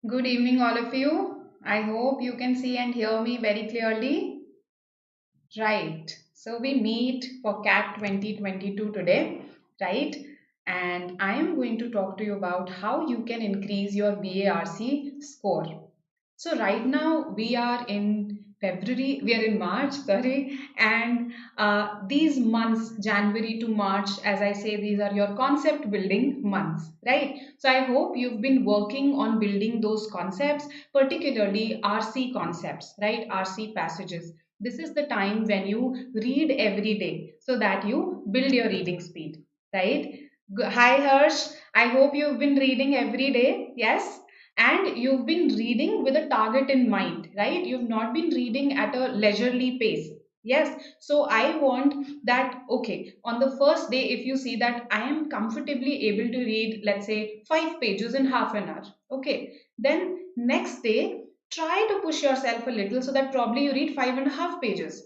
Good evening, all of you. I hope you can see and hear me very clearly. Right. So we meet for CAT 2022 today, right? And I am going to talk to you about how you can increase your BARC score. So right now we are in February, we are in March, sorry, and these months, January to March, as I say, these are your concept building months, right? So I hope you've been working on building those concepts, particularly RC concepts, right? RC passages. This is the time when you read every day so that you build your reading speed, right? Hi Harsh, I hope you've been reading every day. Yes, and you've been reading with a target in mind, right? You've not been reading at a leisurely pace. Yes, so I want that. Okay, on the first day, if you see that I am comfortably able to read, let's say, 5 pages in half an hour, okay, then next day try to push yourself a little so that probably you read 5.5 pages.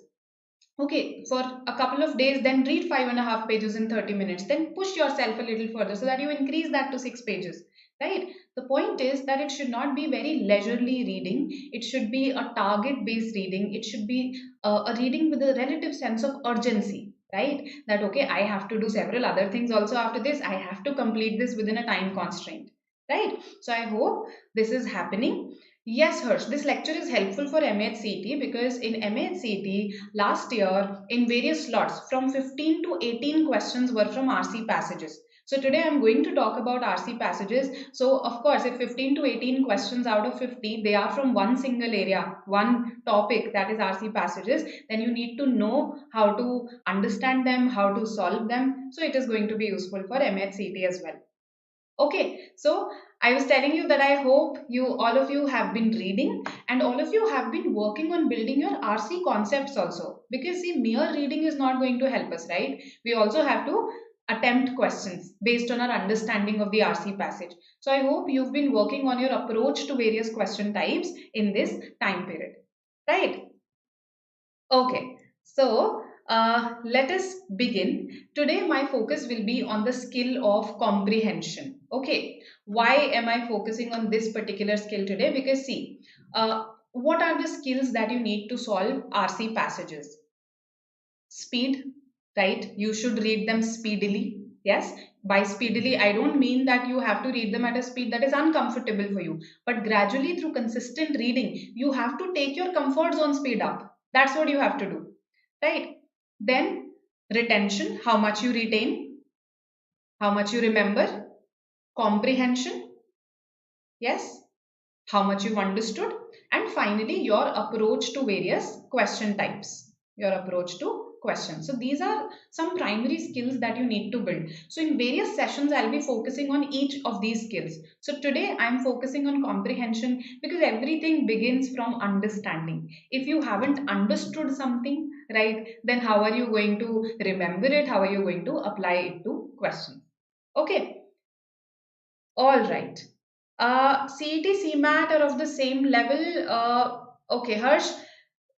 Okay, for a couple of days, then read 5.5 pages in 30 minutes. Then push yourself a little further so that you increase that to 6 pages. Right? The point is that it should not be very leisurely reading. It should be a target based reading. It should be a reading with a relative sense of urgency. Right? That, okay, I have to do several other things also after this. I have to complete this within a time constraint. Right? So I hope this is happening. Yes, Harsh, this lecture is helpful for MHCT because in MHCT last year in various slots from 15 to 18 questions were from RC passages. So today I'm going to talk about RC passages. So of course, if 15 to 18 questions out of 50 they are from one single area, one topic, that is RC passages, then you need to know how to understand them, how to solve them. So it is going to be useful for MHCT as well. Okay, so I was telling you that I hope all of you have been reading and all of you have been working on building your RC concepts also. Because see, mere reading is not going to help us, right? We also have to attempt questions based on our understanding of the RC passage. So I hope you've been working on your approach to various question types in this time period, right? Okay, so let us begin. Today, my focus will be on the skill of comprehension. Okay, why am I focusing on this particular skill today? Because, see, what are the skills that you need to solve RC passages? Speed, right? You should read them speedily. Yes, by speedily, I don't mean that you have to read them at a speed that is uncomfortable for you, but gradually through consistent reading, you have to take your comfort zone speed up. That's what you have to do, right? Then, retention, how much you retain, how much you remember, comprehension, yes, how much you've understood, and finally, your approach to various question types. Your approach to questions. So, these are some primary skills that you need to build. So, in various sessions, I'll be focusing on each of these skills. So, today I'm focusing on comprehension because everything begins from understanding. If you haven't understood something, right, then how are you going to remember it? How are you going to apply it to questions? Okay, all right. CET, CMAT are of the same level. Okay, Harsh.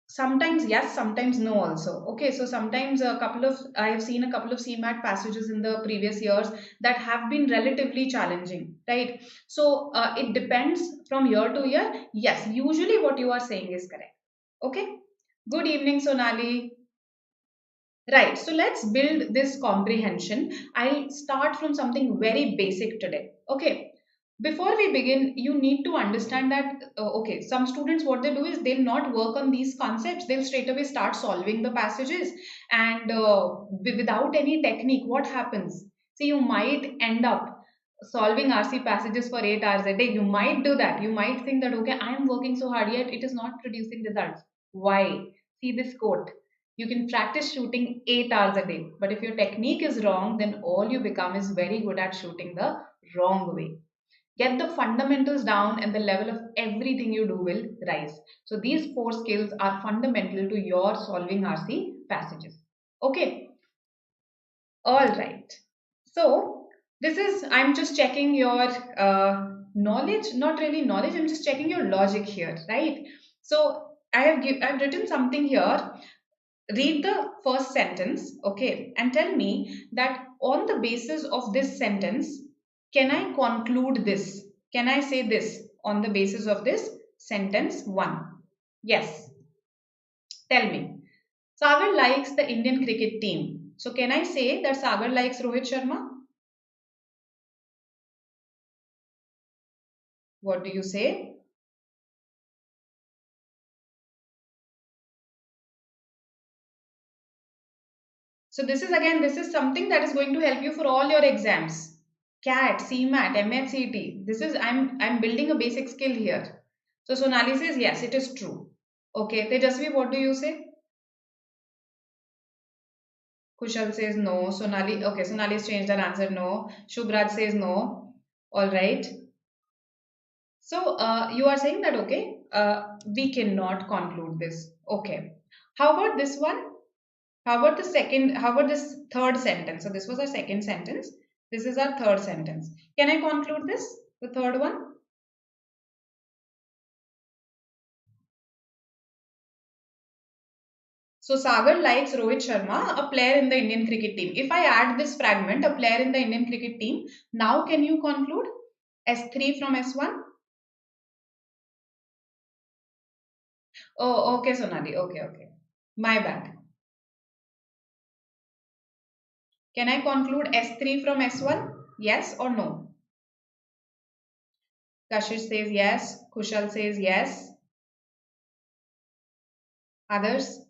Sometimes yes, sometimes no also. Okay, so sometimes I have seen a couple of CMAT passages in the previous years that have been relatively challenging, right? So it depends from year to year. Yes, usually what you are saying is correct. Okay. Good evening, Sonali. Right, so let's build this comprehension. I'll start from something very basic today. Okay, before we begin, you need to understand that, okay, some students, what they do is they'll not work on these concepts, they'll straight away start solving the passages, and without any technique, what happens? See, you might end up solving RC passages for 8 hours a day. You might do that. You might think that, okay, I am working so hard, yet it is not producing results. Why? See this quote, you can practice shooting 8 hours a day, but if your technique is wrong, then all you become is very good at shooting the wrong way. Get the fundamentals down, and the level of everything you do will rise. So, these four skills are fundamental to your solving RC passages. Okay, all right. So, this is, I'm just checking your knowledge, not really knowledge, I'm just checking your logic here, right? So, I've written something here. Read the first sentence, okay, and tell me that on the basis of this sentence, can I conclude this? Can I say this? on the basis of this sentence 1? Yes. Tell me. Sagar likes the Indian cricket team. So can I say that Sagar likes Rohit Sharma? What do you say? So this is something that is going to help you for all your exams. CAT, CMAT, MHCT. I'm building a basic skill here. So Sonali says yes, it is true. Okay, Tejasvi, what do you say? Kushal says no. Sonali's changed her answer no. Shubhraj says no. All right. So you are saying that okay, we cannot conclude this. Okay. How about this one? How about the second? How about this third sentence? So this was our second sentence. This is our third sentence. Can I conclude this? The third one? So Sagar likes Rohit Sharma, a player in the Indian cricket team. If I add this fragment, a player in the Indian cricket team, now can you conclude S3 from S1? Oh, okay, Sonali. Okay. My bad. Can I conclude S3 from S1? Yes or no? Kashish says yes. Kushal says yes. Others?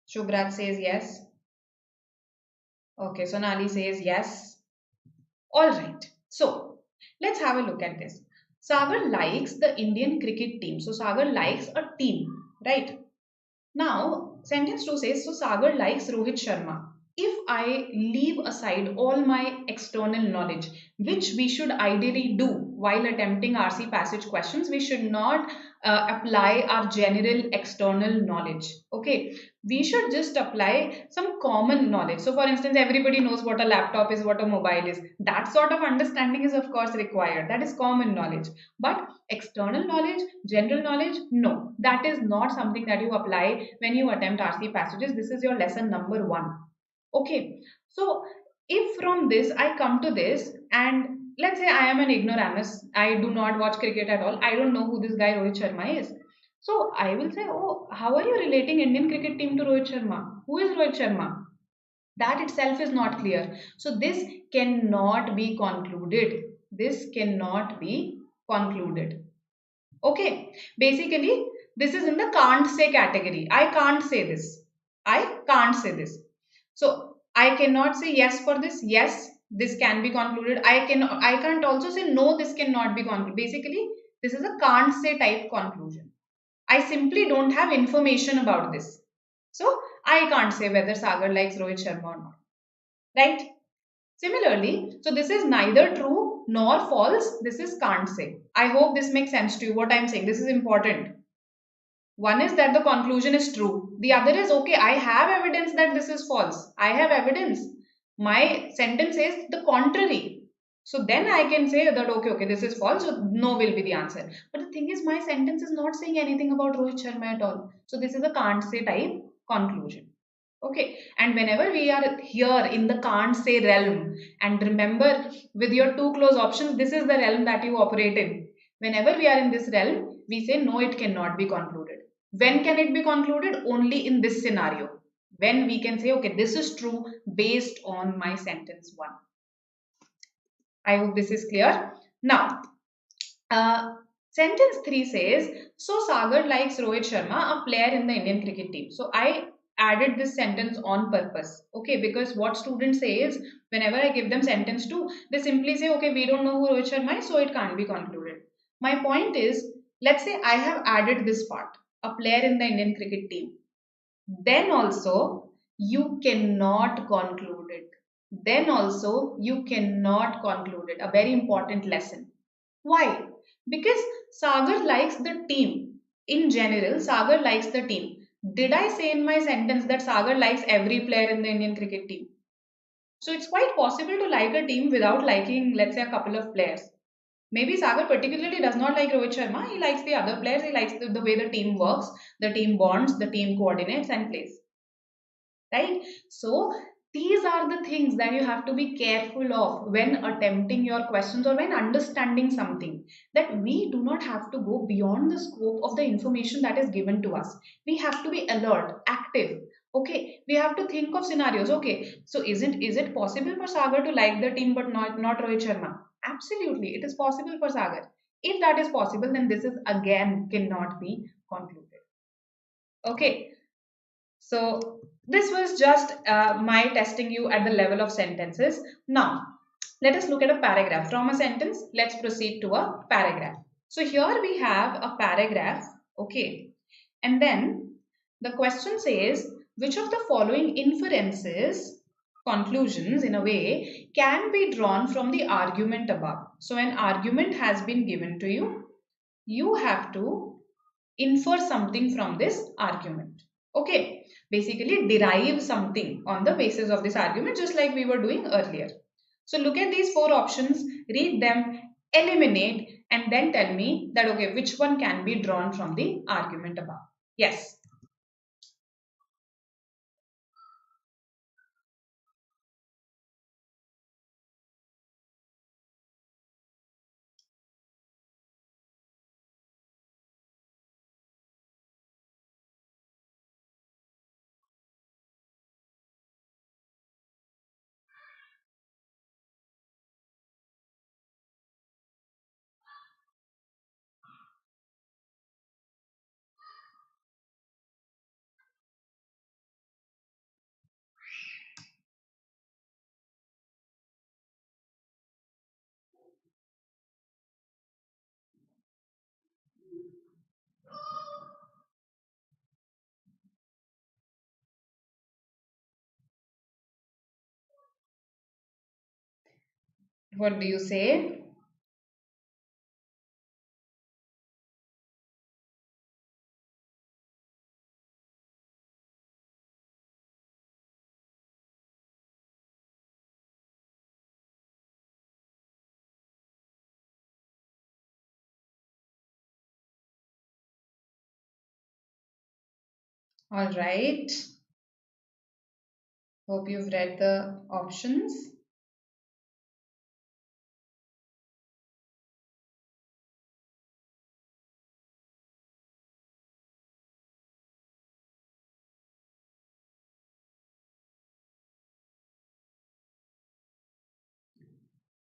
Shubhraj says yes. Okay, Sonali says yes. All right. So, let's have a look at this. Sagar likes the Indian cricket team. So, Sagar likes a team, right? Now, sentence 2 says, so Sagar likes Rohit Sharma. If I leave aside all my external knowledge, which we should ideally do while attempting RC passage questions, we should not apply our general external knowledge. Okay, we should just apply some common knowledge. So, for instance, everybody knows what a laptop is, what a mobile is. That sort of understanding is, of course, required. That is common knowledge. But external knowledge, general knowledge, no, that is not something that you apply when you attempt RC passages. This is your lesson number 1. Okay, so if from this I come to this, and let's say I am an ignoramus, I do not watch cricket at all, I don't know who this guy Rohit Sharma is. So I will say, oh, how are you relating Indian cricket team to Rohit Sharma? Who is Rohit Sharma? That itself is not clear. So this cannot be concluded. This cannot be concluded. Okay, basically, this is in the can't say category. I can't say this. I can't say this. So I cannot say yes for this. Yes, this can be concluded. I can't also say no, this cannot be concluded. Basically, this is a can't say type conclusion. I simply don't have information about this. So I can't say whether Sagar likes Rohit Sharma or not. Right? Similarly, so this is neither true nor false. This is can't say. I hope this makes sense to you. What I'm saying, this is important. One is that the conclusion is true. The other is, okay, I have evidence that this is false. I have evidence. My sentence says the contrary. So then I can say that, okay, this is false. So no will be the answer. But the thing is, my sentence is not saying anything about Rohit Sharma at all. So this is a can't say type conclusion. Okay, and whenever we are here in the can't say realm, and remember with your two close options, this is the realm that you operate in. Whenever we are in this realm, we say no, it cannot be concluded. When can it be concluded? Only in this scenario. When we can say, okay, this is true based on my sentence 1. I hope this is clear. Now, sentence 3 says, so Sagar likes Rohit Sharma, a player in the Indian cricket team. So I added this sentence on purpose. Okay, because what students say is, whenever I give them sentence 2, they simply say, okay, we don't know who Rohit Sharma is, so it can't be concluded. My point is, let's say I have added this part, a player in the Indian cricket team. Then also, you cannot conclude it. Then also, you cannot conclude it. A very important lesson. Why? Because Sagar likes the team. In general, Sagar likes the team. Did I say in my sentence that Sagar likes every player in the Indian cricket team? So it's quite possible to like a team without liking, let's say, a couple of players. Maybe Sagar particularly does not like Rohit Sharma. He likes the other players. He likes the way the team works, the team bonds, the team coordinates and plays. Right? So These are the things that you have to be careful of when attempting your questions or when understanding something. That we do not have to go beyond the scope of the information that is given to us. We have to be alert, active. Okay, we have to think of scenarios. Okay, so is it possible for Sagar to like the team but not Rohit Sharma? Absolutely, it is possible for Sagar. If that is possible, then this is again cannot be concluded. Okay, so this was just my testing you at the level of sentences. Now, let us look at a paragraph. From a sentence, let's proceed to a paragraph. So here we have a paragraph, okay. And then the question says, which of the following inferences, conclusions in a way, can be drawn from the argument above? So an argument has been given to you. You have to infer something from this argument. Okay, basically derive something on the basis of this argument, just like we were doing earlier. So look at these four options, read them, eliminate, and then tell me that okay, which one can be drawn from the argument above. Yes. What do you say? All right. Hope you've read the options.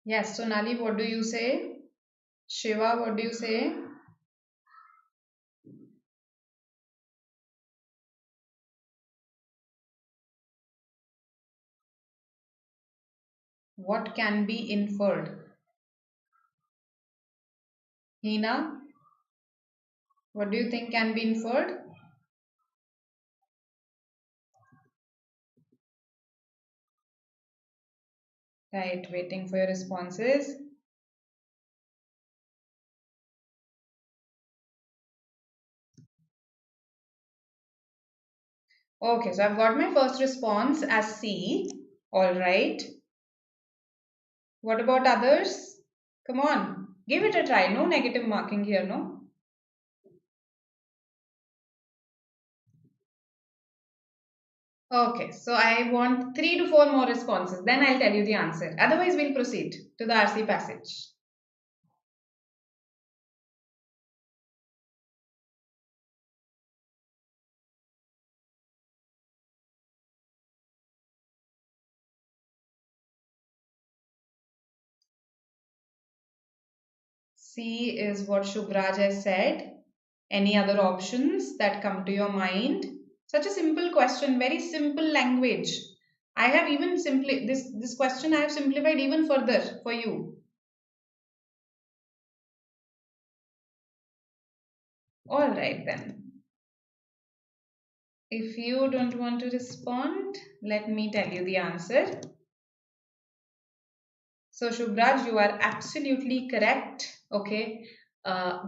Yes, Sonali, what do you say? Shiva, what do you say? What can be inferred? Hina, what do you think can be inferred? Right, waiting for your responses. Okay, so I've got my first response as C. All right. What about others? Come on, give it a try. No negative marking here, no? Okay, so I want 3 to 4 more responses. Then I'll tell you the answer. Otherwise, we'll proceed to the RC passage. C is what Shubhraj has said. Any other options that come to your mind? Such a simple question, very simple language. I have even simply this question I have simplified even further for you. All right then. If you don't want to respond, let me tell you the answer. So Shubhraj, you are absolutely correct. Okay.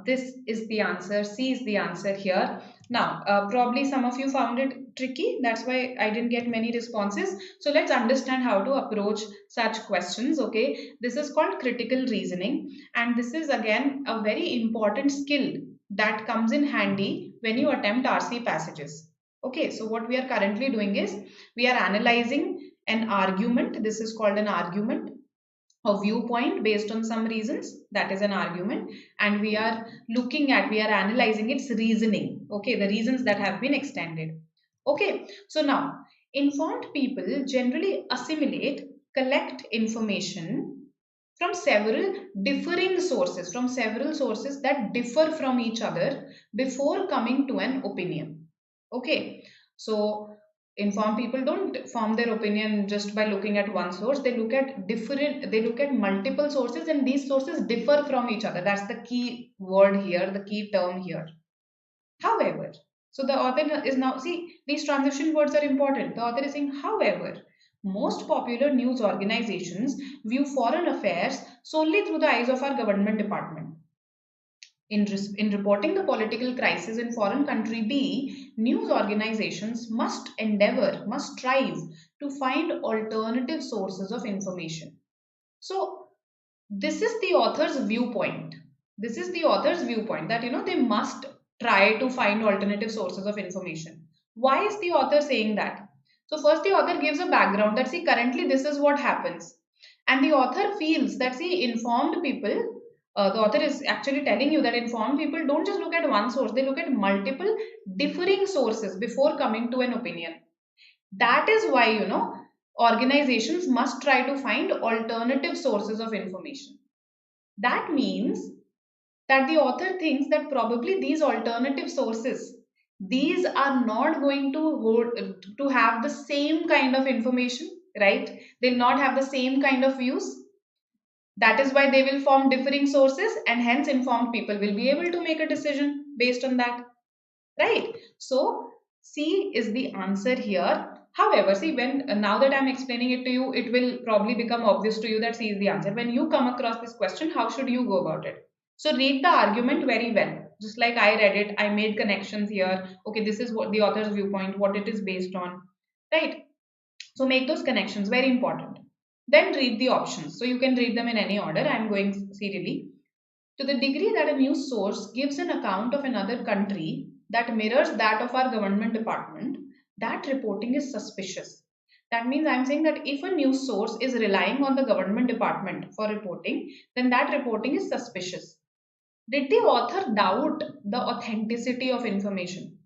This is the answer. C is the answer here. Now, probably some of you found it tricky. That's why I didn't get many responses. So let's understand how to approach such questions. Okay. This is called critical reasoning. And this is again a very important skill that comes in handy when you attempt RC passages. Okay. So what we are currently doing is we are analyzing an argument. This is called an argument. A viewpoint based on some reasons, that is an argument, and we are analyzing its reasoning. Okay, the reasons that have been extended. Okay, so now informed people generally assimilate, collect information from several differing sources, that differ from each other before coming to an opinion. Okay, so informed people don't form their opinion just by looking at one source. They look at multiple sources, and these sources differ from each other. That's the key word here, the key term here. However, so the author is now, see, these transition words are important. The author is saying, however, most popular news organizations view foreign affairs solely through the eyes of our government department. In reporting the political crisis in foreign country B, news organizations must strive to find alternative sources of information. So, this is the author's viewpoint. That, they must try to find alternative sources of information. Why is the author saying that? So, first, the author gives a background that, see, currently this is what happens. And the author feels that, see, informed people, the author is actually telling you that informed people don't just look at one source, they look at multiple differing sources before coming to an opinion. That is why, organizations must try to find alternative sources of information. That means that the author thinks that probably these alternative sources, these are not going to have the same kind of information, right? They'll not have the same kind of views. That is why they will form differing sources, and hence informed people will be able to make a decision based on that, right? So C is the answer here. However, see, when now that I'm explaining it to you, it will probably become obvious to you that C is the answer. When you come across this question, how should you go about it? So read the argument very well. Just like I read it, I made connections here. Okay, this is what the author's viewpoint, what it is based on, right? So make those connections, very important. Then read the options. So you can read them in any order. I'm going serially. To the degree that a news source gives an account of another country that mirrors that of our government department, that reporting is suspicious. That means I'm saying that if a news source is relying on the government department for reporting, then that reporting is suspicious. Did the author doubt the authenticity of information?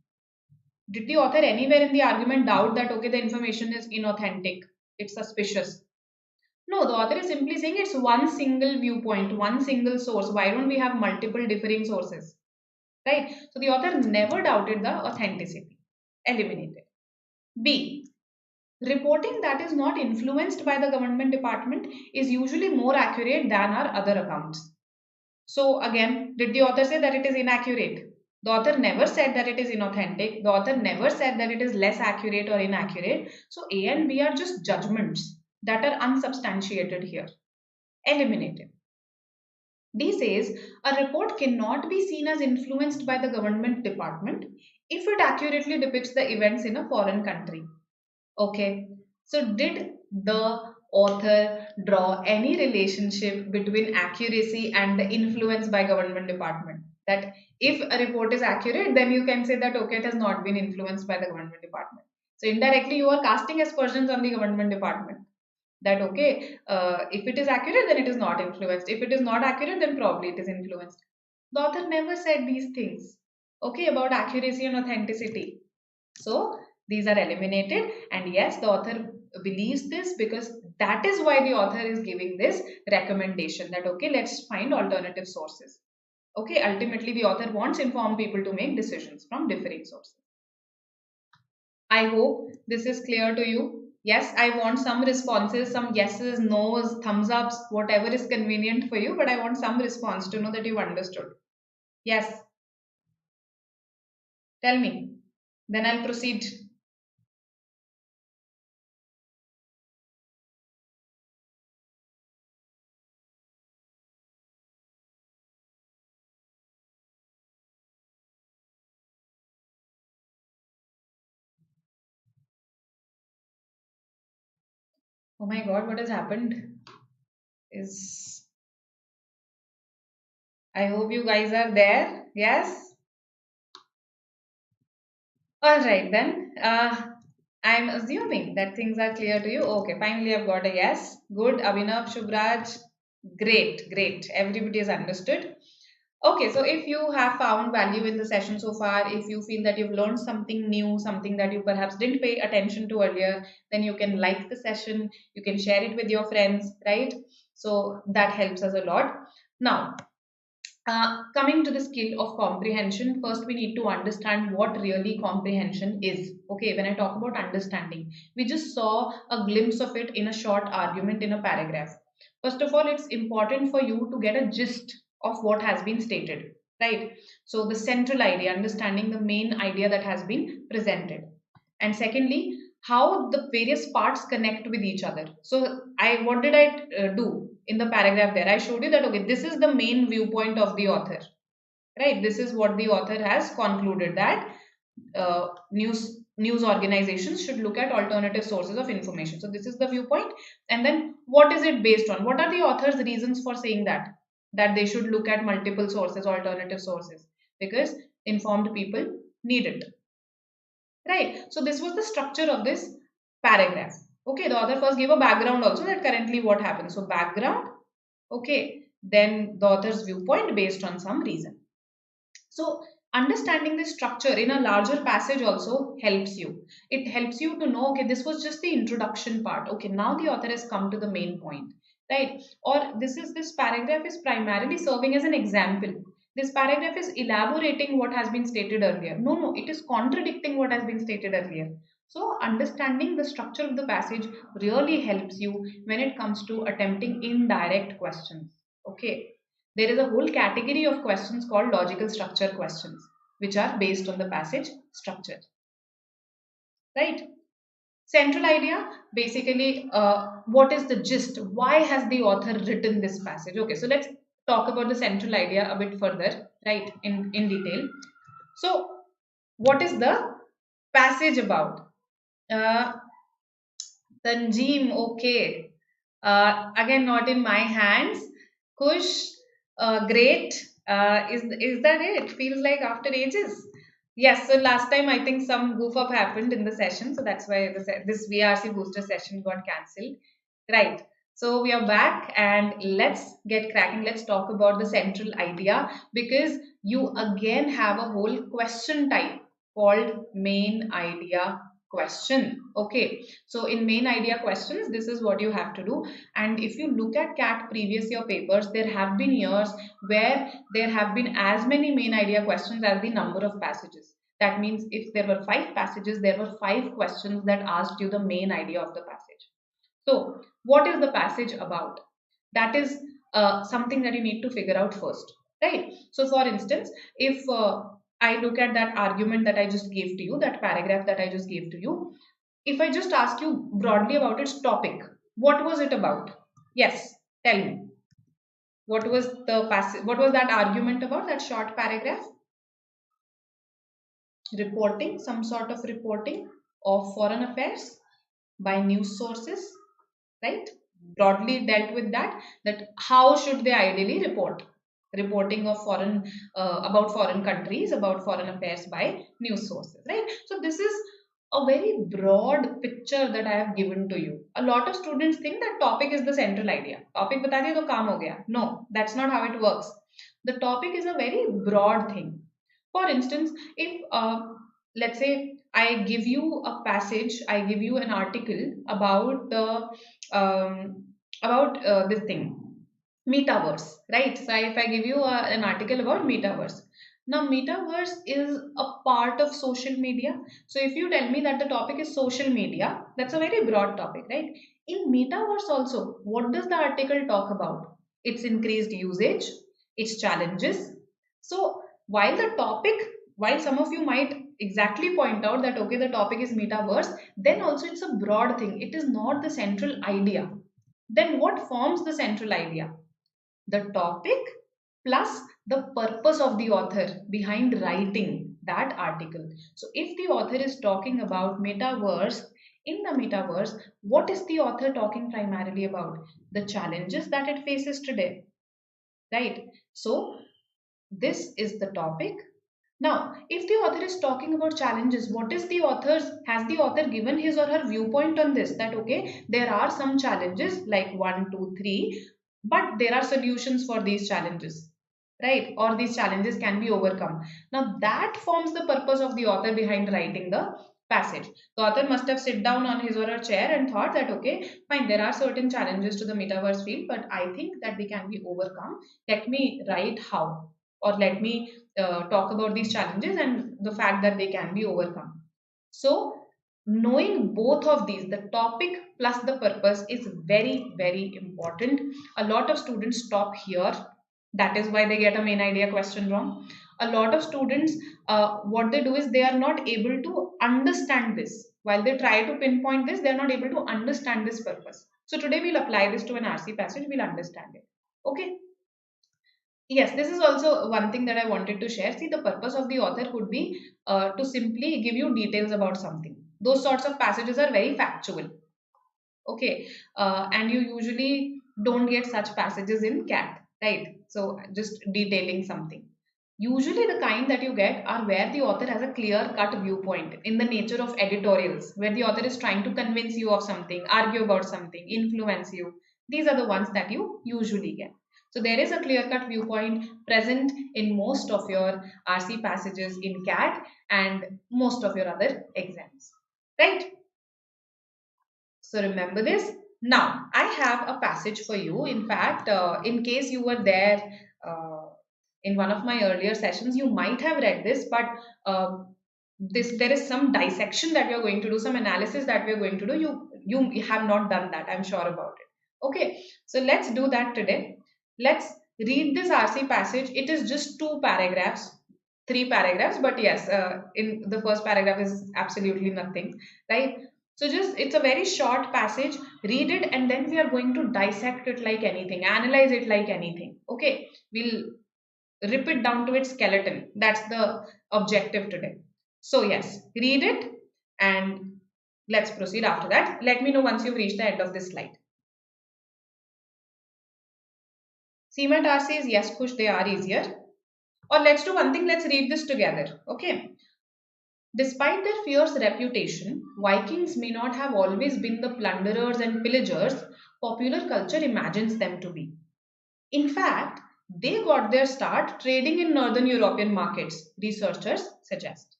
Did the author anywhere in the argument doubt that, okay, the information is inauthentic, it's suspicious? No, the author is simply saying it's one single viewpoint, one single source. Why don't we have multiple differing sources? Right? So the author never doubted the authenticity. Eliminated. B. Reporting that is not influenced by the government department is usually more accurate than our other accounts. So again, did the author say that it is inaccurate? The author never said that it is inauthentic. The author never said that it is less accurate or inaccurate. So A and B are just judgments that are unsubstantiated here. Eliminated. D says a report cannot be seen as influenced by the government department if it accurately depicts the events in a foreign country. Okay, so did the author draw any relationship between accuracy and the influence by government department? That if a report is accurate, then you can say that, okay, it has not been influenced by the government department. So indirectly, you are casting aspersions on the government department. That, okay, if it is accurate, then it is not influenced. If it is not accurate, then probably it is influenced. The author never said these things, okay, about accuracy and authenticity. So these are eliminated, and yes, the author believes this because that is why the author is giving this recommendation that, okay, let's find alternative sources. Okay, ultimately the author wants informed people to make decisions from differing sources. I hope this is clear to you. Yes, I want some responses, some yeses, no's, thumbs ups, whatever is convenient for you, but I want some response to know that you've understood. Yes, tell me. Then I'll proceed. Oh my God, what has happened? Is I hope you guys are there. Yes? All right then. I'm assuming that things are clear to you. Okay, finally I've got a yes. Good, Abhinav, Shubhraj. Great, great. Everybody has understood. Okay, so if you have found value in the session so far, if you feel that you've learned something new, something that you perhaps didn't pay attention to earlier, then you can like the session, you can share it with your friends, right? So that helps us a lot. Now, coming to the skill of comprehension, first we need to understand what really comprehension is. Okay, when I talk about understanding, we just saw a glimpse of it in a short argument in a paragraph. First of all, it's important for you to get a gist of what has been stated, right? So, the central idea, understanding the main idea that has been presented. And secondly, how the various parts connect with each other. So, what did I do in the paragraph there? I showed you that okay, this is the main viewpoint of the author, right? This is what the author has concluded, that news organizations should look at alternative sources of information. So this is the viewpoint. And then what is it based on? What are the author's reasons for saying that they should look at multiple sources, alternative sources? Because informed people need it, right? So this was the structure of this paragraph. Okay, the author first gave a background also, that currently what happens. So background, okay, then the author's viewpoint based on some reason. So understanding the structure in a larger passage also helps you. It helps you to know, okay, this was just the introduction part. Okay, now the author has come to the main point, right? Or this paragraph is primarily serving as an example. This paragraph is elaborating what has been stated earlier. No, it is contradicting what has been stated earlier. So understanding the structure of the passage really helps you when it comes to attempting indirect questions. Okay, there is a whole category of questions called logical structure questions, which are based on the passage structure. Right? Central idea, basically, what is the gist? Why has the author written this passage? Okay, so let's talk about the central idea a bit further, right, in detail. So, what is the passage about? Uh, Tanjeem, okay. Again, not in my hands. Kush, great. Is that it? Feels like after ages. Yes, so last time I think some goof up happened in the session, so that's why this VRC booster session got cancelled. Right. So we are back and let's get cracking. Let's talk about the central idea, because you again have a whole question type called main idea question. Okay, so in main idea questions, this is what you have to do. And if you look at CAT previous year papers, there have been years where there have been as many main idea questions as the number of passages. That means if there were 5 passages, there were 5 questions that asked you the main idea of the passage. So what is the passage about? That is something that you need to figure out first, right? So for instance, if I look at that argument that I just gave to you, that paragraph that I just gave to you, if I just ask you broadly about its topic, what was it about? Yes, tell me. What was the passage? What was that argument about? That short paragraph? Reporting, some sort of reporting of foreign affairs by news sources, right? Broadly dealt with that how should they ideally report, reporting of foreign about foreign countries, about foreign affairs by news sources, right? So this is a very broad picture that I have given to you. A lot of students think that topic is the central idea. Topic bata diya to kaam ho gaya. No, that's not how it works. The topic is a very broad thing. For instance, if let's say I give you a passage, I give you an article about the this thing, metaverse, right? So if I give you an article about metaverse, now metaverse is a part of social media. So if you tell me that the topic is social media, that's a very broad topic, right? In metaverse also, what does the article talk about? Its increased usage, its challenges. So while the topic, while some of you might exactly point out that okay, the topic is metaverse, then also it's a broad thing. It is not the central idea. Then what forms the central idea? The topic plus the purpose of the author behind writing that article. So if the author is talking about metaverse, in the metaverse, what is the author talking primarily about? The challenges that it faces today, right? So this is the topic. Now, if the author is talking about challenges, what is the author's, has the author given his or her viewpoint on this? That okay, there are some challenges like one, two, three, but there are solutions for these challenges, right? Or these challenges can be overcome. Now, that forms the purpose of the author behind writing the passage. The author must have sit down on his or her chair and thought that okay, fine, there are certain challenges to the metaverse field, but I think that they can be overcome. Let me write how, or let me talk about these challenges and the fact that they can be overcome. So, knowing both of these, the topic plus the purpose, is very, very important. A lot of students stop here. That is why they get a main idea question wrong. A lot of students, what they do is they are not able to understand this. While they try to pinpoint this, they are not able to understand this purpose. So, today we'll apply this to an RC passage, we'll understand it. Okay. Yes, this is also one thing that I wanted to share. See, the purpose of the author would be to simply give you details about something. Those sorts of passages are very factual. Okay, and you usually don't get such passages in CAT, right? So, just detailing something. Usually, the kind that you get are where the author has a clear cut viewpoint in the nature of editorials, where the author is trying to convince you of something, argue about something, influence you. These are the ones that you usually get. So, there is a clear cut viewpoint present in most of your RC passages in CAT and most of your other exams, right? So remember this. Now, I have a passage for you. In fact, in case you were there in one of my earlier sessions, you might have read this, but there is some dissection that we are going to do, some analysis that we are going to do. You have not done that. I'm sure about it. Okay, so let's do that today. Let's read this RC passage. It is just two paragraphs, three paragraphs, but yes, in the first paragraph is absolutely nothing, right? So just it's a very short passage. Read it and then we are going to dissect it like anything, analyze it like anything. Okay, we'll rip it down to its skeleton. That's the objective today. So yes, read it and let's proceed after that. Let me know once you've reached the end of this slide. CMAT RCs, yes, Kush, they are easier. Or let's do one thing, let's read this together. Okay. Despite their fierce reputation, Vikings may not have always been the plunderers and pillagers popular culture imagines them to be. In fact, they got their start trading in northern European markets, researchers suggest.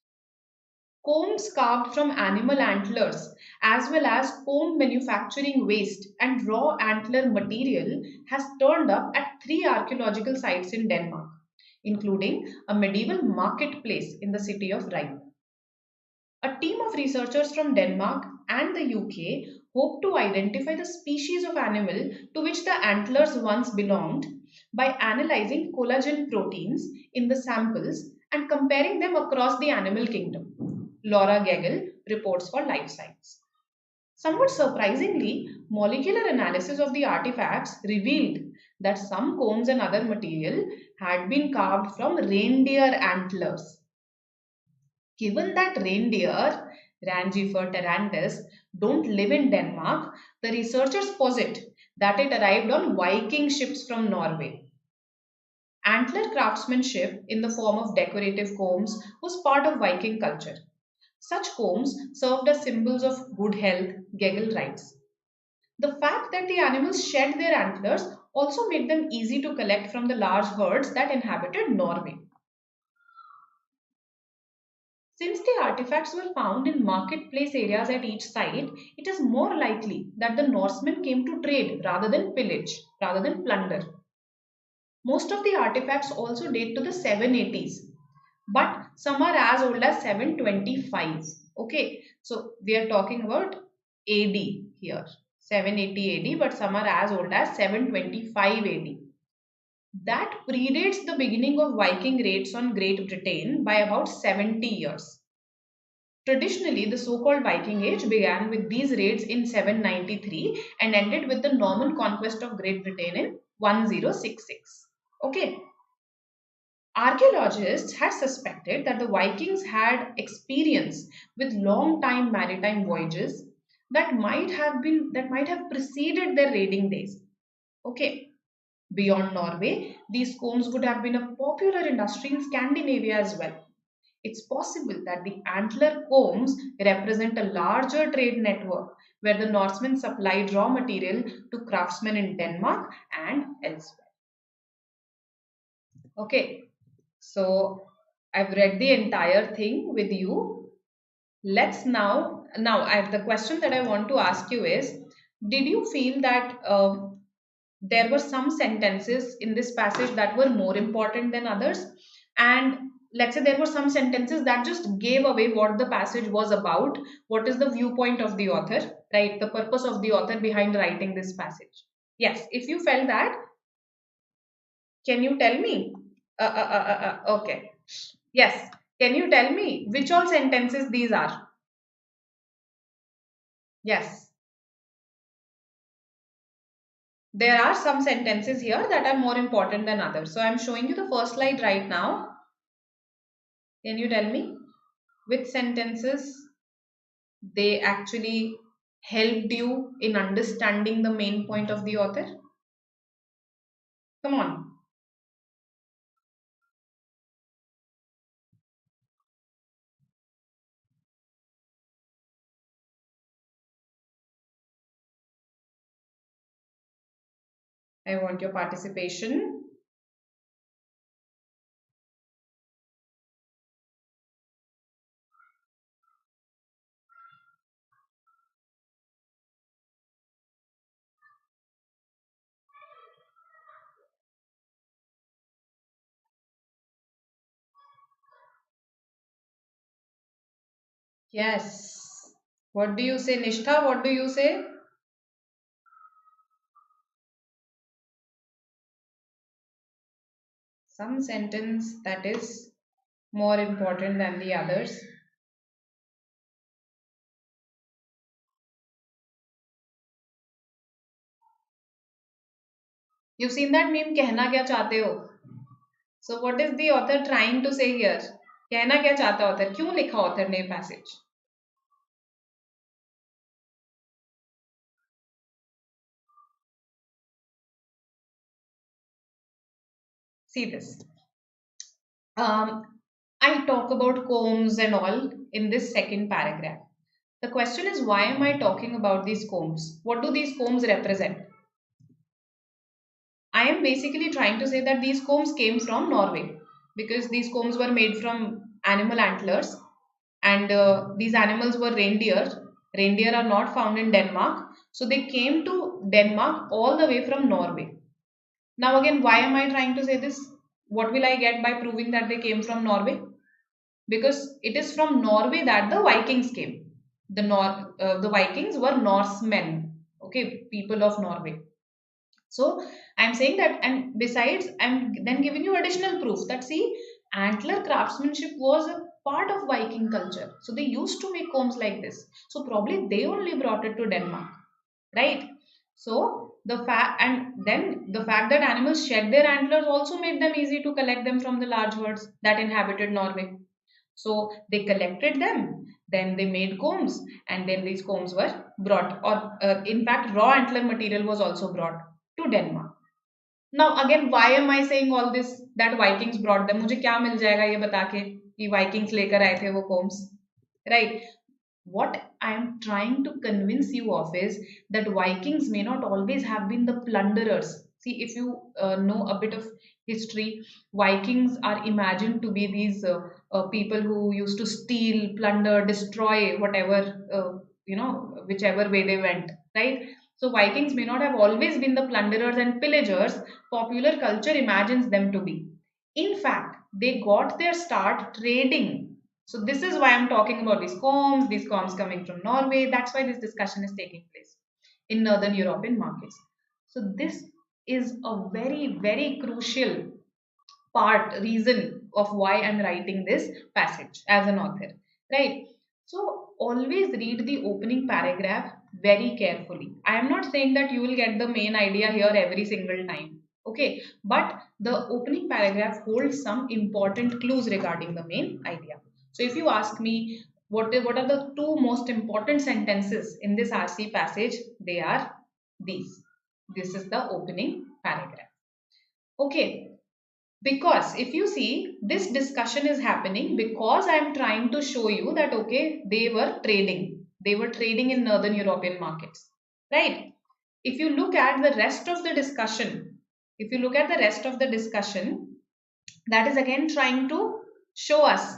Combs carved from animal antlers, as well as comb manufacturing waste and raw antler material, has turned up at three archaeological sites in Denmark, including a medieval marketplace in the city of Rhine. A team of researchers from Denmark and the UK hope to identify the species of animal to which the antlers once belonged by analyzing collagen proteins in the samples and comparing them across the animal kingdom. Laura Gegel reports for Life Science. Somewhat surprisingly, molecular analysis of the artifacts revealed that some combs and other material had been carved from reindeer antlers. Given that reindeer, Rangifer tarandus, don't live in Denmark, the researchers posit that it arrived on Viking ships from Norway. Antler craftsmanship in the form of decorative combs was part of Viking culture. Such combs served as symbols of good health, Gegel writes. The fact that the animals shed their antlers also made them easy to collect from the large herds that inhabited Norway. Since the artifacts were found in marketplace areas at each site, it is more likely that the Norsemen came to trade rather than pillage, rather than plunder. Most of the artifacts also date to the 780s, but some are as old as 725. Okay, so we are talking about AD here, 780 AD, but some are as old as 725 AD. That predates the beginning of Viking raids on Great Britain by about 70 years. Traditionally, the so-called Viking Age began with these raids in 793 and ended with the Norman conquest of Great Britain in 1066. Okay. Archaeologists had suspected that the Vikings had experience with long-time maritime voyages that might have preceded their raiding days. Okay. Beyond Norway, these combs would have been a popular industry in Scandinavia as well. it's possible that the antler combs represent a larger trade network where the Norsemen supplied raw material to craftsmen in Denmark and elsewhere. Okay, so I've read the entire thing with you. Let's now the question that I want to ask you is, did you feel that there were some sentences in this passage that were more important than others, and let's say there were some sentences that just gave away what the passage was about, what is the viewpoint of the author, right, the purpose of the author behind writing this passage? Yes, if you felt that, can you tell me? Okay. Yes. Can you tell me which all sentences these are? Yes. There are some sentences here that are more important than others. So I'm showing you the first slide right now. Can you tell me which sentences they actually helped you in understanding the main point of the author? Come on. I want your participation. Yes. What do you say, Nishtha? What do you say? Some sentence that is more important than the others. You've seen that meme, कहना क्या चाहते हो? So what is the author trying to say here? कहना क्या चाहता author? क्यों लिखा author ने passage? See this. I talk about combs and all in this second paragraph. The question is, why am I talking about these combs? What do these combs represent? I am basically trying to say that these combs came from Norway because these combs were made from animal antlers, and these animals were reindeer. Reindeer are not found in Denmark, so they came to Denmark all the way from Norway. Now, again, why am I trying to say this? What will I get by proving that they came from Norway? Because it is from Norway that the Vikings came. The Vikings were Norsemen, okay, people of Norway. So I'm saying that, and besides, I'm then giving you additional proof that see, antler craftsmanship was a part of Viking culture. So they used to make combs like this. So probably they only brought it to Denmark, right? So the fact, and then the fact that animals shed their antlers also made them easy to collect them from the large herds that inhabited Norway. So they collected them, then they made combs, and then these combs were brought, or in fact, raw antler material was also brought to Denmark. Now again, why am I saying all this? That Vikings brought them. मुझे क्या मिल जाएगा ये बता के कि Vikings लेकर आए थे वो combs, right? What I am trying to convince you of is that Vikings may not always have been the plunderers. See, if you know a bit of history, Vikings are imagined to be these people who used to steal, plunder, destroy whatever, whichever way they went, right? So, Vikings may not have always been the plunderers and pillagers popular culture imagines them to be. In fact, they got their start trading. So this is why I'm talking about these combs coming from Norway. That's why this discussion is taking place in Northern European markets. So this is a very, very crucial reason of why I'm writing this passage as an author, right? So always read the opening paragraph very carefully. I am not saying that you will get the main idea here every single time, okay? But the opening paragraph holds some important clues regarding the main idea. So if you ask me, what are the two most important sentences in this RC passage? They are these. This is the opening paragraph. Okay. Because if you see, this discussion is happening because I am trying to show you that, okay, they were trading. They were trading in Northern European markets, right? If you look at the rest of the discussion, if you look at the rest of the discussion, that is again trying to show us,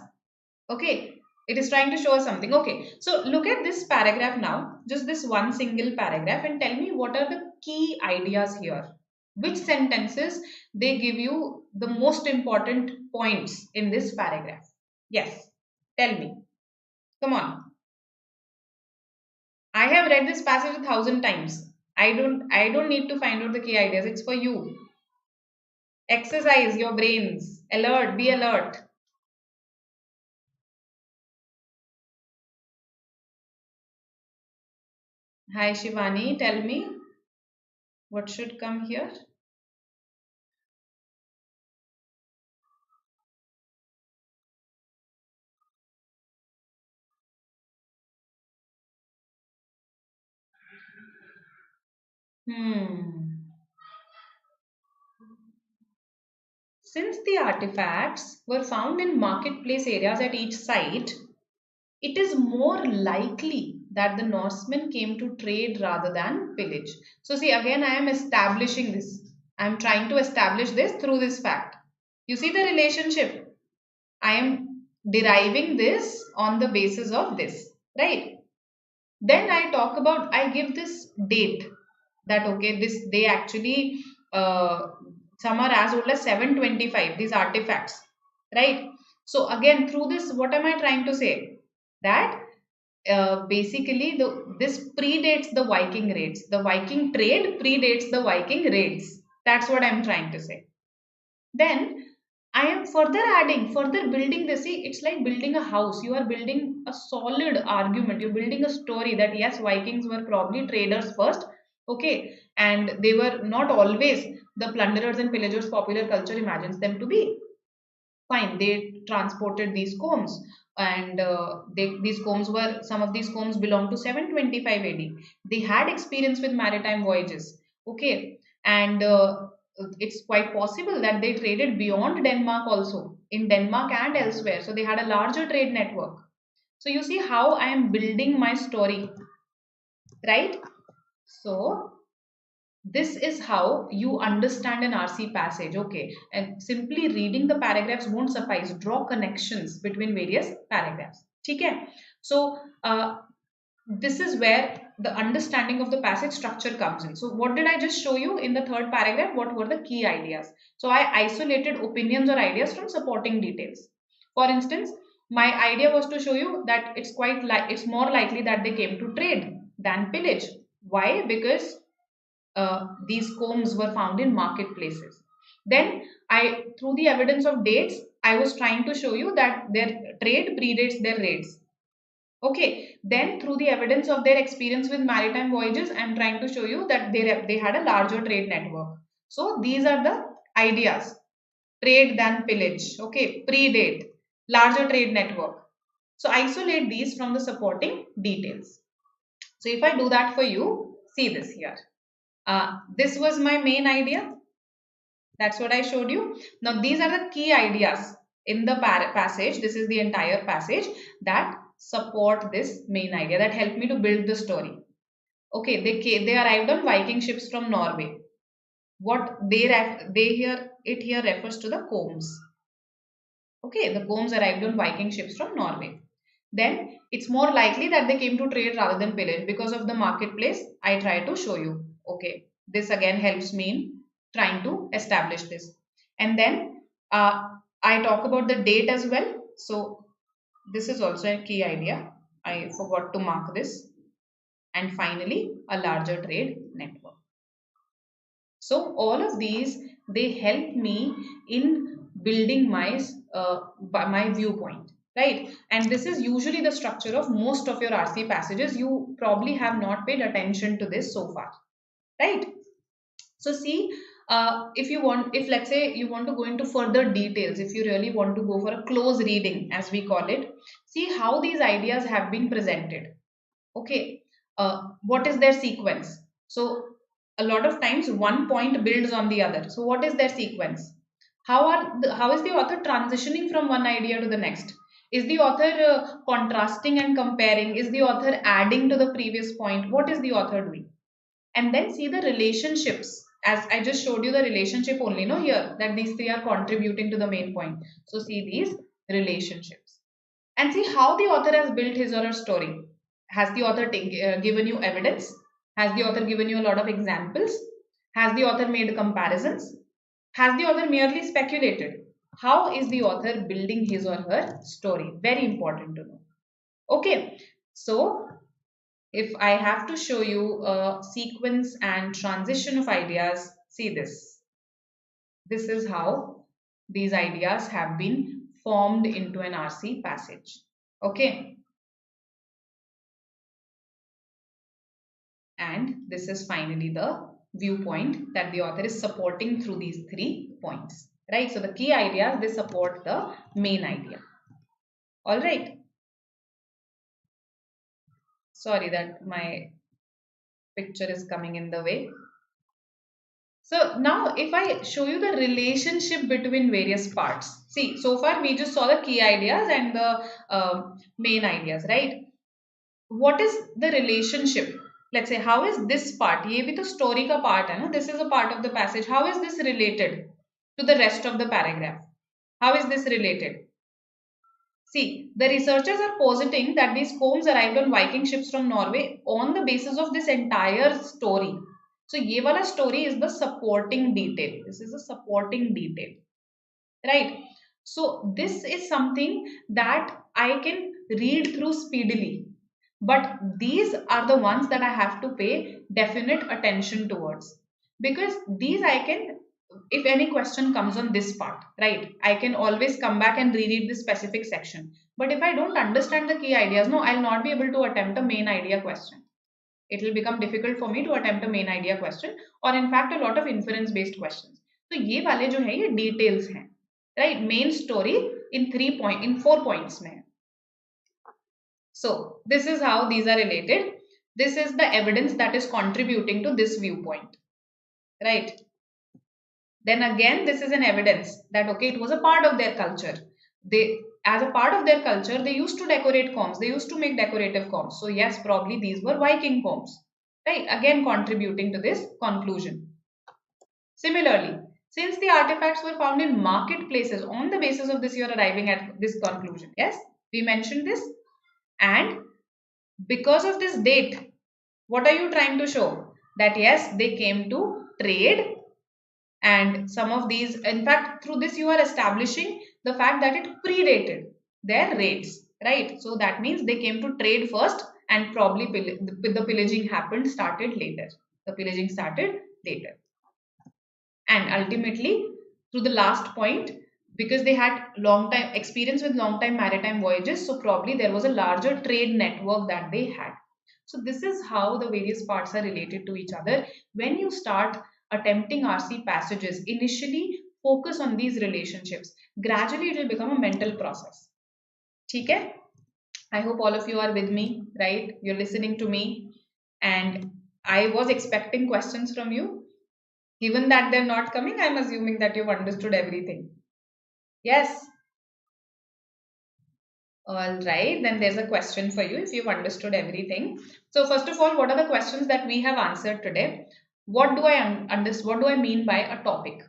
okay, it is trying to show us something. Okay, so look at this paragraph now, just this one single paragraph, and tell me what are the key ideas here. Which sentences they give you the most important points in this paragraph? Yes, tell me. Come on. I have read this passage 1,000 times. I don't need to find out the key ideas. It's for you. Exercise your brains. Alert, be alert. Hi Shivani, tell me what should come here. Hmm. Since the artifacts were found in marketplace areas at each site, it is more likely that the Norsemen came to trade rather than pillage. So, see, again, I am establishing this. I am trying to establish this through this fact. You see the relationship? I am deriving this on the basis of this, right? Then I talk about, I give this date that, okay, this they actually, uh, some are as old as 725, these artifacts, right? So again, through this, what am I trying to say? That basically this predates the Viking raids. The Viking trade predates the Viking raids. That's what I'm trying to say. Then I am further adding, further building this. See, it's like building a house. You are building a solid argument. You're building a story that yes, Vikings were probably traders first. Okay. And they were not always the plunderers and pillagers popular culture imagines them to be. Fine. They transported these combs. And these combs were, some of these combs belong to 725 AD. They had experience with maritime voyages. Okay. And it's quite possible that they traded beyond Denmark also, in Denmark and elsewhere. So they had a larger trade network. So you see how I am building my story, right? So this is how you understand an RC passage, okay? And simply reading the paragraphs won't suffice. Draw connections between various paragraphs. Okay? So this is where the understanding of the passage structure comes in. So what did I just show you in the third paragraph? What were the key ideas? So I isolated opinions or ideas from supporting details. For instance, my idea was to show you that it's more likely that they came to trade than pillage. Why? Because these combs were found in marketplaces. Then through the evidence of dates, I was trying to show you that their trade predates their raids. Okay, then through the evidence of their experience with maritime voyages, I am trying to show you that they had a larger trade network. So these are the ideas. Trade than pillage. Okay, predate, larger trade network. So isolate these from the supporting details. So if I do that for you, see this here. This was my main idea. That's what I showed you. Now these are the key ideas in the passage. This is the entire passage that support this main idea, that help me to build the story. Okay, they arrived on Viking ships from Norway. What they here, it here refers to the combs. Okay, the combs arrived on Viking ships from Norway. Then it's more likely that they came to trade rather than pillage because of the marketplace. I try to show you. Okay, this again helps me in trying to establish this. And then I talk about the date as well. So this is also a key idea. I forgot to mark this. And finally, a larger trade network. So all of these, they help me in building my viewpoint, right? And this is usually the structure of most of your RC passages. You probably have not paid attention to this so far, right? So see, if let's say you want to go into further details, if you really want to go for a close reading, as we call it, see how these ideas have been presented. Okay, what is their sequence? So a lot of times one point builds on the other. So what is their sequence? How is the author transitioning from one idea to the next? Is the author contrasting and comparing? Is the author adding to the previous point? What is the author doing? And then see the relationships. As I just showed you the relationship only, no, here, that these three are contributing to the main point. So see these relationships and see how the author has built his or her story. Has the author given you evidence? Has the author given you a lot of examples? Has the author made comparisons? Has the author merely speculated? How is the author building his or her story? Very important to know. Okay, so if I have to show you a sequence and transition of ideas, see this. This is how these ideas have been formed into an RC passage. Okay. And this is finally the viewpoint that the author is supporting through these 3 points. Right. So the key ideas, they support the main idea. All right. Sorry that my picture is coming in the way. So now if I show you the relationship between various parts. See, so far we just saw the key ideas and the main ideas, right? What is the relationship? Let's say, how is this part? ये भी तो story का part है ना? This is a part of the passage. How is this related to the rest of the paragraph? How is this related? See, the researchers are positing that these combs arrived on Viking ships from Norway on the basis of this entire story. So, ये वाला story is the supporting detail. This is a supporting detail, right? So, this is something that I can read through speedily. But these are the ones that I have to pay definite attention towards. Because these I can, if any question comes on this part, right, I can always come back and reread this specific section. But if I don't understand the key ideas, no, I'll not be able to attempt a main idea question. It will become difficult for me to attempt a main idea question, or in fact a lot of inference based questions. So ये वाले जो है ये details हैं, right? Main story in 4 points में. So this is how these are related. This is the evidence that is contributing to this viewpoint, right? Then again, this is an evidence that, okay, it was a part of their culture. As a part of their culture, they used to decorate combs. They used to make decorative combs. So yes, probably these were Viking combs, right? Again, contributing to this conclusion. Similarly, since the artifacts were found in marketplaces, on the basis of this, you are arriving at this conclusion. Yes, we mentioned this. And because of this date, what are you trying to show? That yes, they came to trade, and some of these, in fact, through this you are establishing the fact that it predated their raids, right? So that means they came to trade first, and probably the pillaging started later. The pillaging started later. And ultimately, through the last point, because they had long time experience with long time maritime voyages, so probably there was a larger trade network that they had. So this is how the various parts are related to each other. When you start attempting RC passages, initially focus on these relationships. Gradually it will become a mental process. Okay? I hope all of you are with me, right? You're listening to me, and I was expecting questions from you. Given that they're not coming, I'm assuming that you've understood everything. Yes. All right, then there's a question for you if you've understood everything. So first of all, what are the questions that we have answered today? What do I mean by a topic?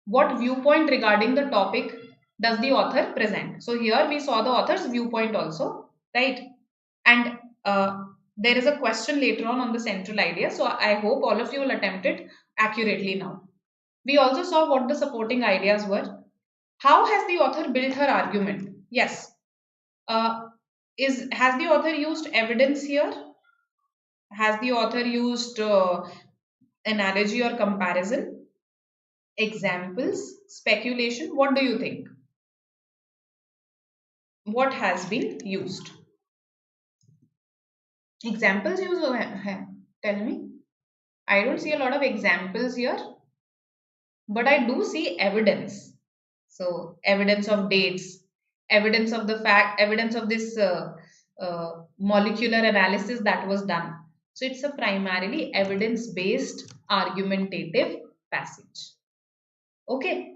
What viewpoint regarding the topic does the author present? So here we saw the author's viewpoint also, right? And there is a question later on the central idea. So I hope all of you will attempt it accurately now. We also saw what the supporting ideas were. How has the author built her argument? Yes. Has the author used evidence here? Has the author used analogy or comparison? Examples? Speculation? What do you think? What has been used? Examples used? Tell me. I don't see a lot of examples here, but I do see evidence. So evidence of dates, evidence of the fact, evidence of this molecular analysis that was done. So it's a primarily evidence-based argumentative passage. Okay.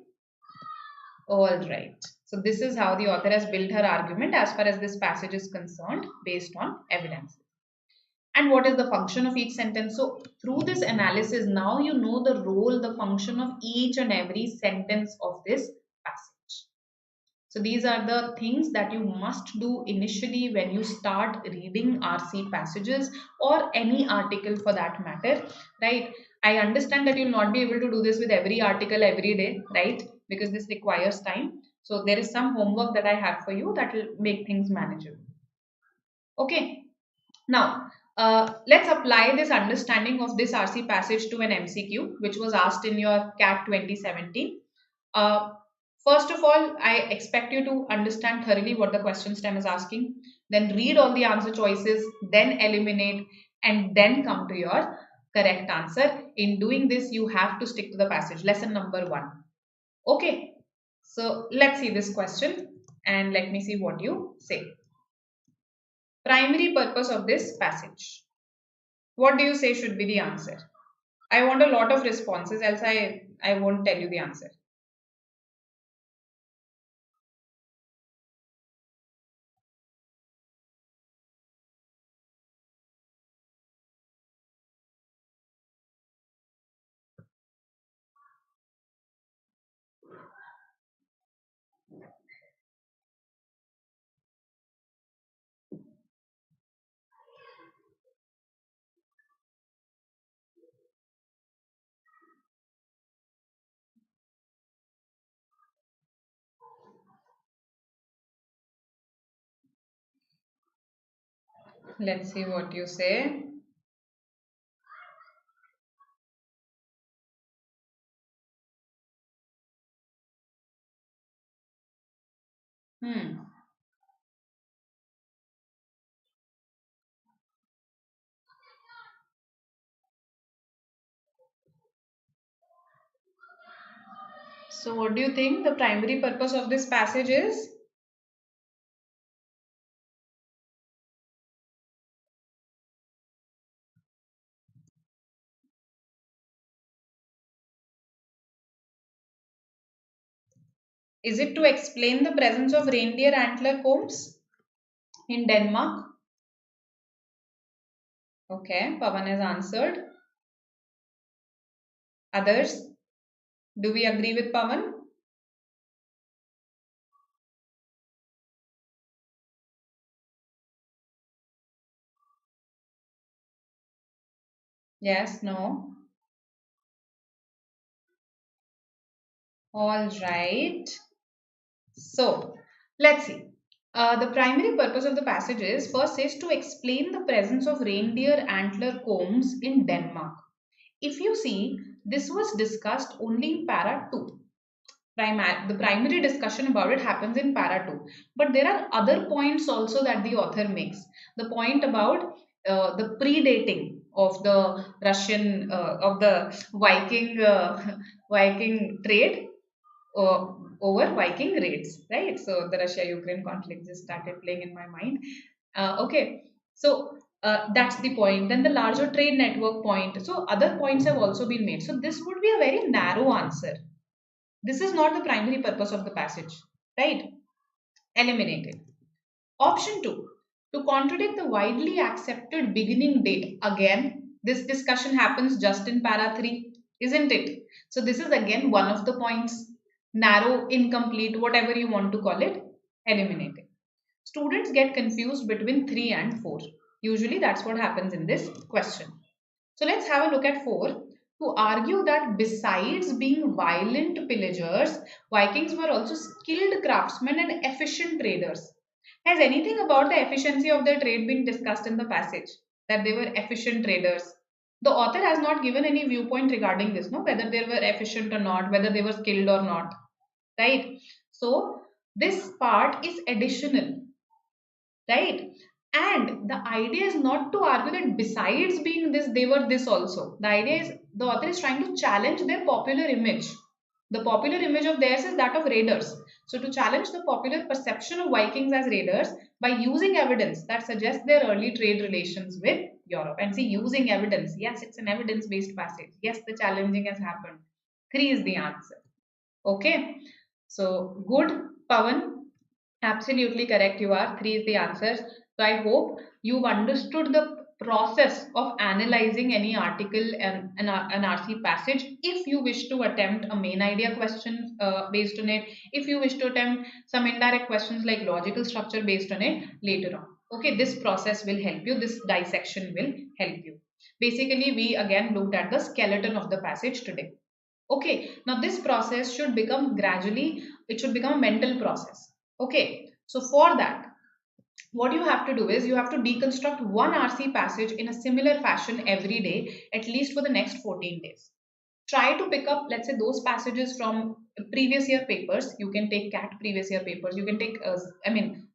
All right. So this is how the author has built her argument as far as this passage is concerned based on evidence. And what is the function of each sentence? So through this analysis, now you know the role, the function of each and every sentence of this passage. So these are the things that you must do initially when you start reading RC passages or any article for that matter, right? I understand that you'll not be able to do this with every article every day, right? Because this requires time. So there is some homework that I have for you that will make things manageable. Okay. Now, let's apply this understanding of this RC passage to an MCQ, which was asked in your CAT 2017. Uh, First of all, I expect you to understand thoroughly what the question stem is asking, then read all the answer choices, then eliminate, and then come to your correct answer. In doing this, you have to stick to the passage. Lesson number 1. Okay, so let's see this question and let me see what you say. Primary purpose of this passage. What do you say should be the answer? I want a lot of responses, else I won't tell you the answer. Let's see what you say. Hmm. So what do you think the primary purpose of this passage is? Is it to explain the presence of reindeer antler combs in Denmark? Okay, Pavan has answered. Others? Do we agree with Pavan? Yes, no. All right. So, let's see. The primary purpose of the passage is first is to explain the presence of reindeer antler combs in Denmark. If you see, this was discussed only in para 2. The primary discussion about it happens in para 2. But there are other points also that the author makes. The point about the predating of the Russian, of the Viking, Viking trade over Viking raids, right? So the Russia-Ukraine conflict just started playing in my mind. Okay, so that's the point. Then the larger trade network point. So other points have also been made. So this would be a very narrow answer. This is not the primary purpose of the passage, right? Eliminated. Option 2. To contradict the widely accepted beginning date. Again, this discussion happens just in para 3, isn't it? So this is again one of the points. Narrow, incomplete, whatever you want to call it, eliminated. Students get confused between 3 and 4. Usually that's what happens in this question. So let's have a look at 4. To argue that besides being violent pillagers, Vikings were also skilled craftsmen and efficient traders. Has anything about the efficiency of their trade been discussed in the passage? That they were efficient traders. The author has not given any viewpoint regarding this, no? Whether they were efficient or not, whether they were skilled or not. Right? So this part is additional, right? And the idea is not to argue that besides being this, they were this also. The idea is the author is trying to challenge their popular image. The popular image of theirs is that of raiders. So to challenge the popular perception of Vikings as raiders by using evidence that suggests their early trade relations with Europe. And see, using evidence. Yes, it's an evidence-based passage. Yes, the challenging has happened. 3 is the answer. Okay. So good, Pavan. Absolutely correct. You are. 3 is the answer. So I hope you've understood the process of analyzing any article and an RC passage. If you wish to attempt a main idea question based on it, if you wish to attempt some indirect questions like logical structure based on it later on. Okay, this process will help you. This dissection will help you. Basically, we again looked at the skeleton of the passage today. Okay, now this process should become gradually, it should become a mental process. Okay, so for that, what you have to do is you have to deconstruct one RC passage in a similar fashion every day, at least for the next 14 days. Try to pick up, let's say, those passages from previous year papers. You can take CAT previous year papers. You can take,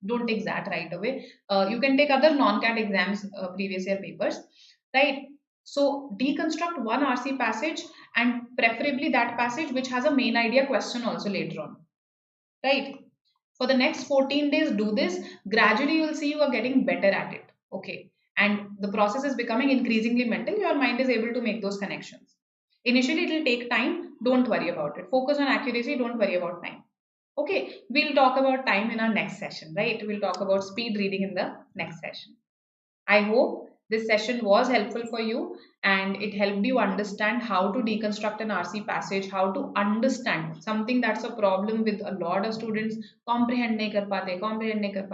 don't take that right away. You can take other non-CAT exams previous year papers, right? So deconstruct one RC passage and preferably that passage which has a main idea question also later on, right? For the next 14 days, do this. Gradually, you will see you are getting better at it. Okay. And the process is becoming increasingly mental. Your mind is able to make those connections. Initially, it will take time. Don't worry about it. Focus on accuracy. Don't worry about time. Okay. We'll talk about time in our next session, right? We'll talk about speed reading in the next session. I hope this session was helpful for you and it helped you understand how to deconstruct an RC passage, how to understand something that's a problem with a lot of students comprehend nahi kar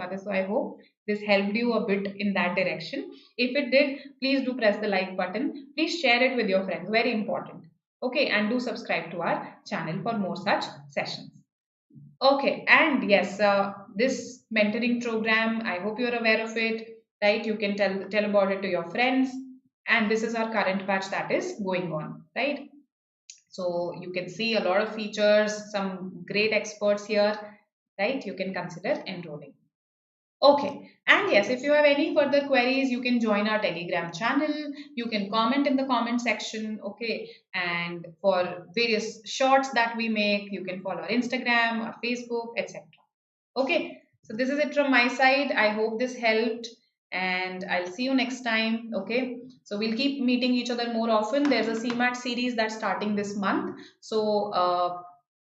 pate. So I hope this helped you a bit in that direction. If it did, please do press the like button. Please share it with your friends. Very important. Okay, and do subscribe to our channel for more such sessions. Okay, and yes, this mentoring program, I hope you're aware of it, right? You can tell about it to your friends, and this is our current batch that is going on, right? So you can see a lot of features, some great experts here, right? You can consider enrolling. Okay, and yes, if you have any further queries, you can join our Telegram channel. You can comment in the comment section. Okay, and for various shorts that we make, you can follow our Instagram, our Facebook, etc. Okay, so this is it from my side. I hope this helped, and I'll see you next time. Okay, so we'll keep meeting each other more often. There's a CMAT series that's starting this month, so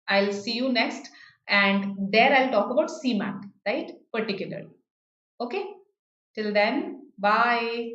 I'll see you next, and there I'll talk about CMAT, right? Particularly. Okay, till then, bye.